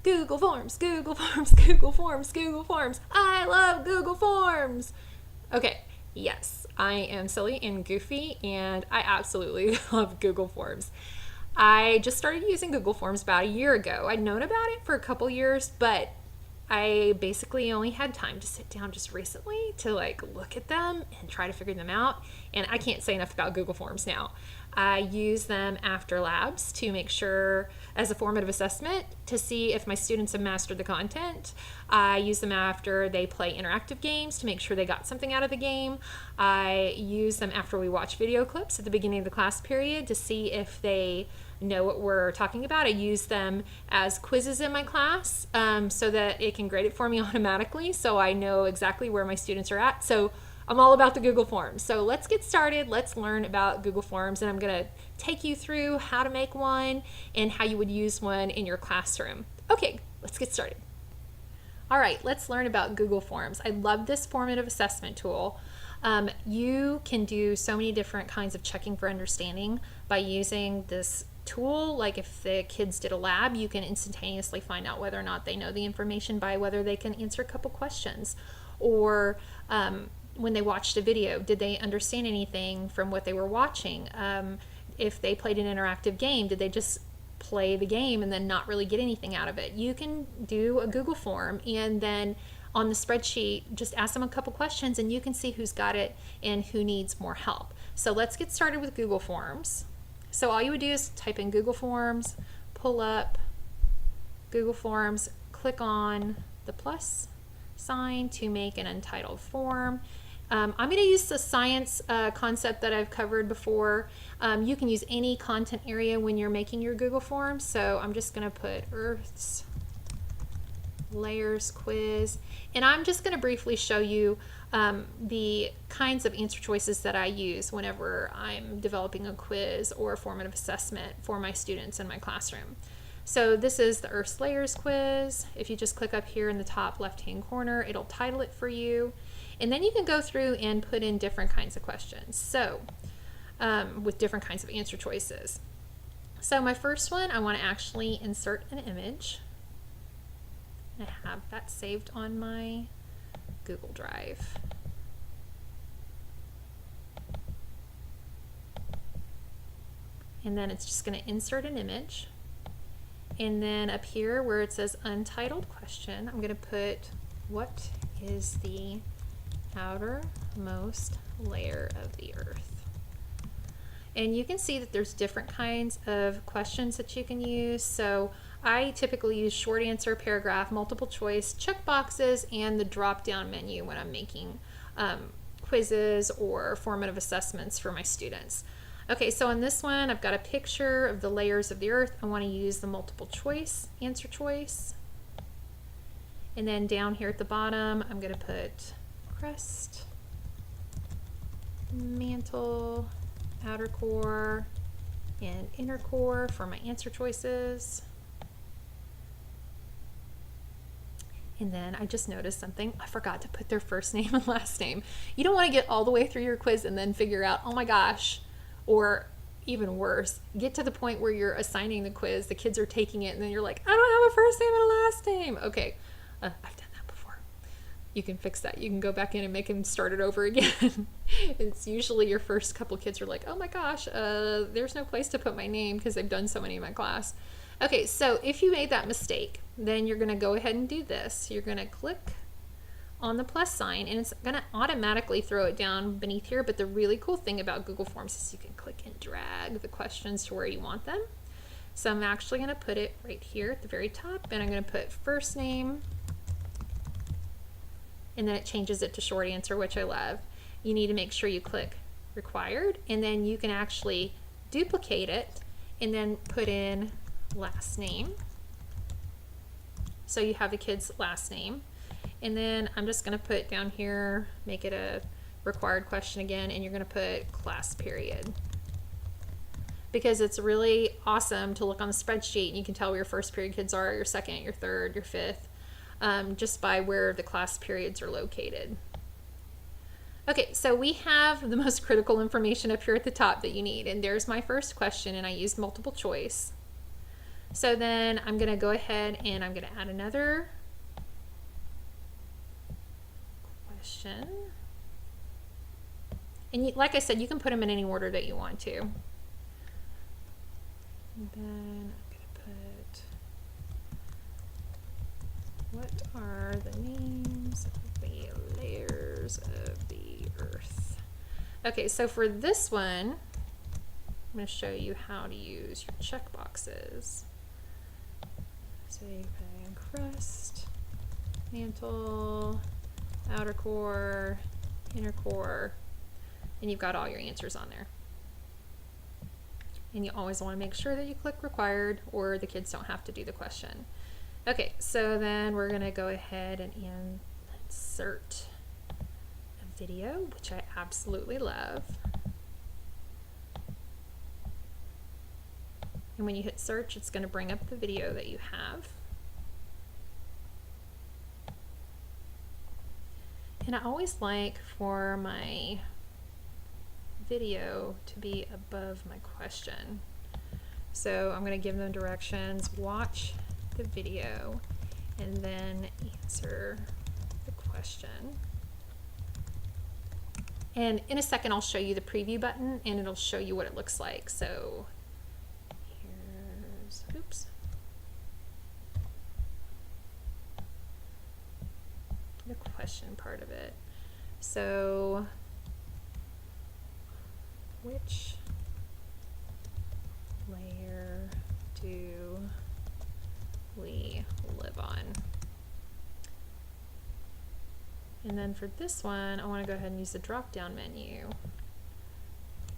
Google Forms, Google Forms, Google Forms, Google Forms. I love Google Forms. Okay, yes, I am silly and goofy, and I absolutely love Google Forms. I just started using Google Forms about a year ago. I'd known about it for a couple years, but I basically only had time to sit down just recently to like look at them and try to figure them out. And I can't say enough about Google Forms now. I use them after labs to make sure, as a formative assessment, to see if my students have mastered the content. I use them after they play interactive games to make sure they got something out of the game. I use them after we watch video clips at the beginning of the class period to see if they know what we're talking about. I use them as quizzes in my class so that it can grade it for me automatically, so I know exactly where my students are at. So I'm all about the Google Forms. So let's get started. Let's learn about Google Forms, and I'm going to take you through how to make one and how you would use one in your classroom. Okay, let's get started. All right, let's learn about Google Forms. I love this formative assessment tool. You can do so many different kinds of checking for understanding by using this tool. Like if the kids did a lab, you can instantaneously find out whether or not they know the information by whether they can answer a couple questions. Or when they watched a video, did they understand anything from what they were watching? If they played an interactive game, did they just play the game and then not really get anything out of it? You can do a Google form and then on the spreadsheet, just ask them a couple questions and you can see who's got it and who needs more help. So let's get started with Google Forms. So all you would do is type in Google Forms, pull up Google Forms, click on the plus sign to make an untitled form. I'm going to use the science concept that I've covered before. You can use any content area when you're making your Google Forms. So I'm just going to put Earth's layers quiz, and I'm just going to briefly show you the kinds of answer choices that I use whenever I'm developing a quiz or a formative assessment for my students in my classroom. So this is the Earth's layers quiz. If you just click up here in the top left hand corner, it'll title it for you, and then you can go through and put in different kinds of questions, so with different kinds of answer choices. So my first one, I want to actually insert an image. I have that saved on my Google Drive. And then it's just going to insert an image. And then up here where it says untitled question, I'm going to put, what is the outermost layer of the Earth? And you can see that there's different kinds of questions that you can use. So I typically use short answer, paragraph, multiple choice, checkboxes, and the drop-down menu when I'm making quizzes or formative assessments for my students. Okay, so on this one, I've got a picture of the layers of the Earth. I want to use the multiple choice, answer choice. And then down here at the bottom, I'm going to put crust, mantle, outer core, and inner core for my answer choices. And then I just noticed something. I forgot to put their first name and last name. You don't want to get all the way through your quiz and then figure out, oh my gosh, or even worse, get to the point where you're assigning the quiz, the kids are taking it, and then you're like, I don't have a first name and a last name. Okay, I've done that before. You can fix that. You can go back in and make them start it over again. It's usually your first couple kids are like, oh my gosh, there's no place to put my name because they've done so many in my class. Okay, so if you made that mistake, then you're going to go ahead and do this. You're going to click on the plus sign, and it's going to automatically throw it down beneath here. But the really cool thing about Google Forms is you can click and drag the questions to where you want them. So I'm actually going to put it right here at the very top, and I'm going to put first name, and then it changes it to short answer, which I love. You need to make sure you click required, and then you can actually duplicate it and then put in last name. So you have the kid's last name. And then I'm just going to put down here, make it a required question again, and you're going to put class period. Because it's really awesome to look on the spreadsheet and you can tell where your first period kids are, your second, your third, your fifth, just by where the class periods are located. Okay, so we have the most critical information up here at the top that you need, and there's my first question, and I used multiple choice. So then I'm going to go ahead and I'm going to add another question. And like I said, you can put them in any order that you want to. And then I'm going to put, what are the names of the layers of the earth? Okay, so for this one, I'm going to show you how to use your checkboxes. So you put in crust, mantle, outer core, inner core, and you've got all your answers on there. And you always want to make sure that you click required or the kids don't have to do the question. Okay, so then we're going to go ahead and insert a video, which I absolutely love. And when you hit search, it's going to bring up the video that you have. And I always like for my video to be above my question. So I'm going to give them directions, watch the video, and then answer the question. And in a second, I'll show you the preview button and it'll show you what it looks like. So oops. The question part of it. So, which layer do we live on? And then for this one, I want to go ahead and use the drop-down menu.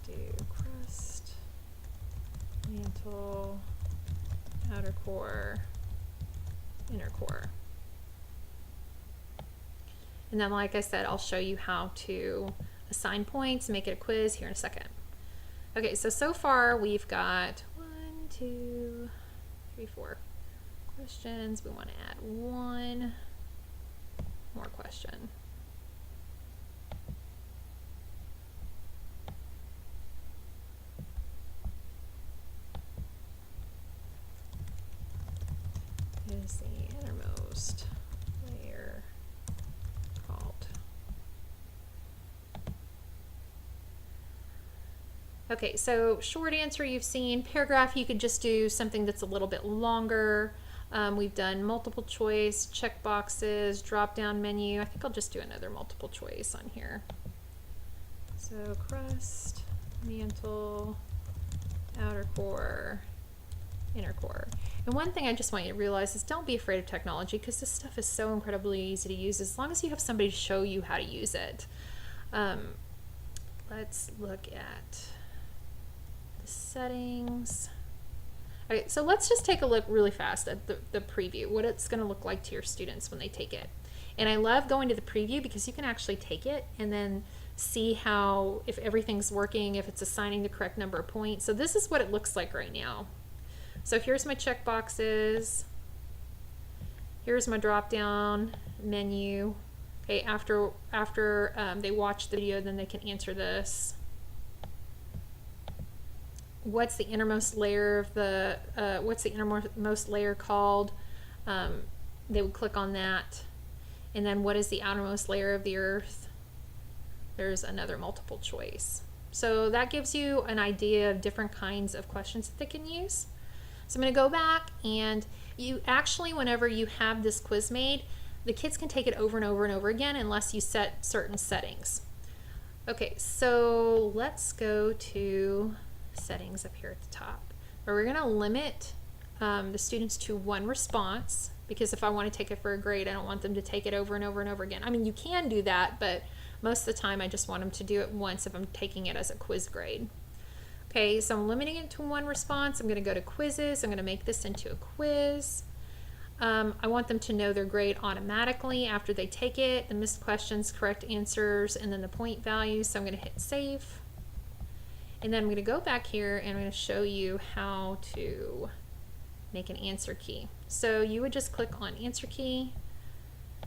Do crust, mantle, outer core, inner core. And then like I said, I'll show you how to assign points, make it a quiz here in a second. Okay, so far we've got 1, 2, 3, 4 questions. We want to add one more question. Is the innermost layer called? Okay, so short answer you've seen. Paragraph, you could just do something that's a little bit longer. We've done multiple choice, check boxes, drop down menu. I think I'll just do another multiple choice on here. So crust, mantle, outer core, inner core. And one thing I just want you to realize is don't be afraid of technology because this stuff is so incredibly easy to use as long as you have somebody to show you how to use it. Let's look at the settings. Okay, so let's just take a look really fast at the preview, what it's going to look like to your students when they take it. And I love going to the preview because you can actually take it and then see how, if everything's working, if it's assigning the correct number of points. So this is what it looks like right now. So here's my check boxes. Here's my drop down menu. Okay, after they watch the video, then they can answer this. What's the innermost layer of the what's the innermost layer called? They would click on that. And then what is the outermost layer of the earth? There's another multiple choice. So that gives you an idea of different kinds of questions that they can use. So I'm going to go back, and you actually, whenever you have this quiz made, the kids can take it over and over and over again unless you set certain settings. Okay, so let's go to settings up here at the top, where we're going to limit the students to one response, because if I want to take it for a grade, I don't want them to take it over and over and over again. I mean, you can do that, but most of the time I just want them to do it once if I'm taking it as a quiz grade. Okay, so I'm limiting it to one response. I'm going to go to quizzes. I'm going to make this into a quiz. I want them to know their grade automatically after they take it, the missed questions, correct answers, and then the point values. So I'm going to hit save. And then I'm going to go back here and I'm going to show you how to make an answer key. So you would just click on answer key.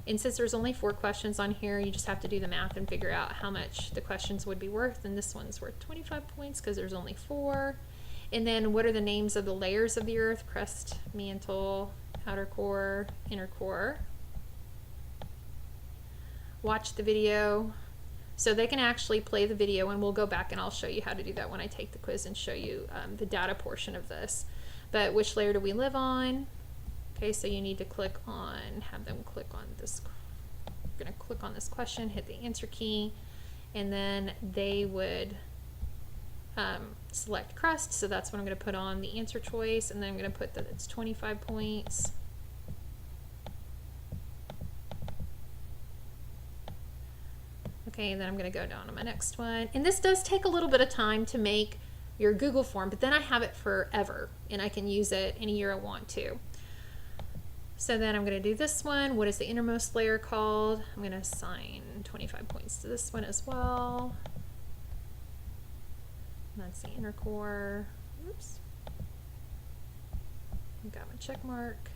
And since there's only 4 questions on here, you just have to do the math and figure out how much the questions would be worth. And this one's worth 25 points because there's only 4. And then what are the names of the layers of the earth? Crust, mantle, outer core, inner core. Watch the video. So they can actually play the video, and we'll go back and I'll show you how to do that when I take the quiz and show you the data portion of this. But which layer do we live on? Okay, so you need to click on, have them click on this. We're going to click on this question, hit the answer key, and then they would select crust. So that's what I'm going to put on the answer choice, and then I'm going to put that it's 25 points. Okay, and then I'm going to go down to my next one. And this does take a little bit of time to make your Google form, but then I have it forever, and I can use it any year I want to. So then I'm going to do this one. What is the innermost layer called? I'm going to assign 25 points to this one as well. That's the inner core. Oops. Got my check mark.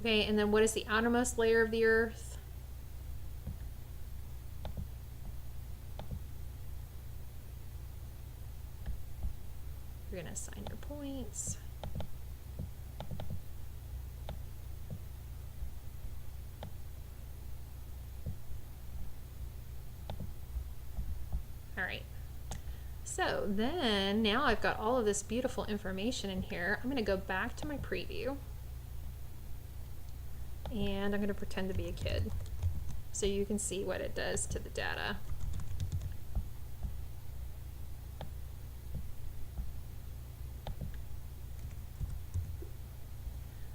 Okay, and then what is the outermost layer of the earth? You're going to assign your points. All right. So then now I've got all of this beautiful information in here. I'm going to go back to my preview, and I'm going to pretend to be a kid so you can see what it does to the data.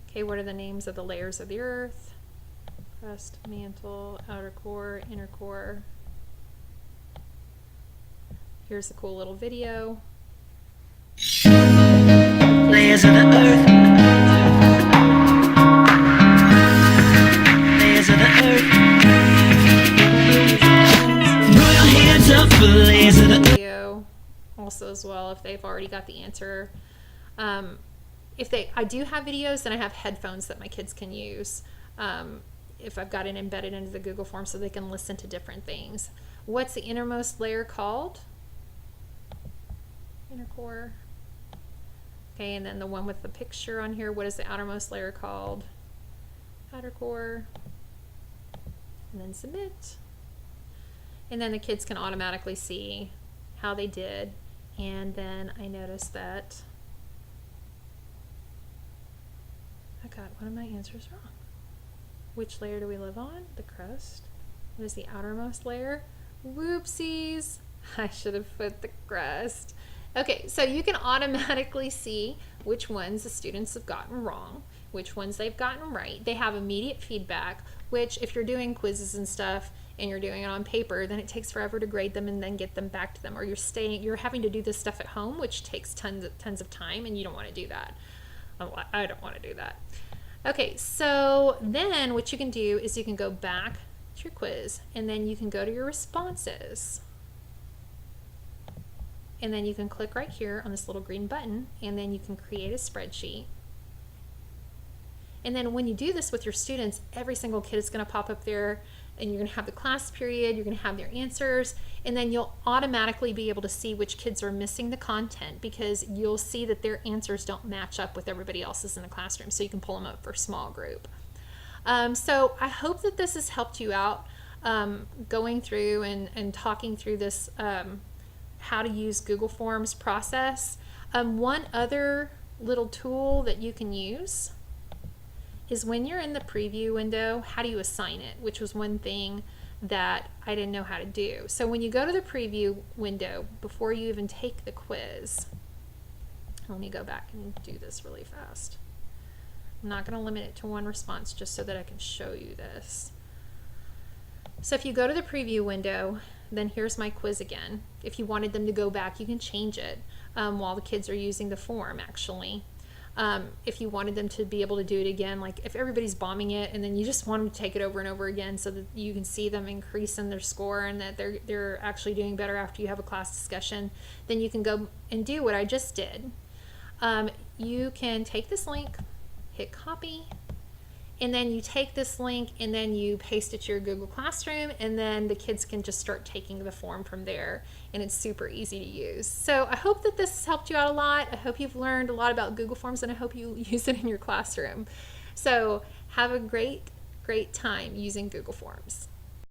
Okay, what are the names of the layers of the earth? Crust, mantle, outer core, inner core. Here's a cool little video. Layers of the earth. Layers of the earth. Put your hands up for layers of the video. Also as well, if they've already got the answer. I do have videos, then I have headphones that my kids can use. If I've got it embedded into the Google form so they can listen to different things. What's the innermost layer called? Inner core. Okay, and then the one with the picture on here, what is the outermost layer called? Outer core. And then submit. And then the kids can automatically see how they did. And then I noticed that I got one of my answers wrong. Which layer do we live on? The crust. What is the outermost layer? Whoopsies. I should have put the crust. Okay, so you can automatically see which ones the students have gotten wrong, which ones they've gotten right. They have immediate feedback, which if you're doing quizzes and stuff and you're doing it on paper, then it takes forever to grade them and then get them back to them. Or you're having to do this stuff at home, which takes tons of time, and you don't want to do that. I don't want to do that. Okay, so then what you can do is you can go back to your quiz, and then you can go to your responses. And then you can click right here on this little green button, and then you can create a spreadsheet. And then when you do this with your students, every single kid is going to pop up there, and you're going to have the class period, you're going to have their answers, and then you'll automatically be able to see which kids are missing the content, because you'll see that their answers don't match up with everybody else's in the classroom, so you can pull them up for a small group. So I hope that this has helped you out going through and talking through this how to use Google Forms process. One other little tool that you can use is when you're in the preview window, how do you assign it? Which was one thing that I didn't know how to do. So when you go to the preview window, before you even take the quiz, let me go back and do this really fast. I'm not going to limit it to one response just so that I can show you this. So if you go to the preview window, then here's my quiz again. If you wanted them to go back, you can change it while the kids are using the form, actually. If you wanted them to be able to do it again, like if everybody's bombing it and then you just want them to take it over and over again so that you can see them increase in their score and that they're actually doing better after you have a class discussion, then you can go and do what I just did. You can take this link, hit copy, and then you take this link and then you paste it to your Google Classroom, and then the kids can just start taking the form from there, and it's super easy to use. So I hope that this has helped you out a lot. I hope you've learned a lot about Google Forms, and I hope you use it in your classroom. So have a great time using Google Forms.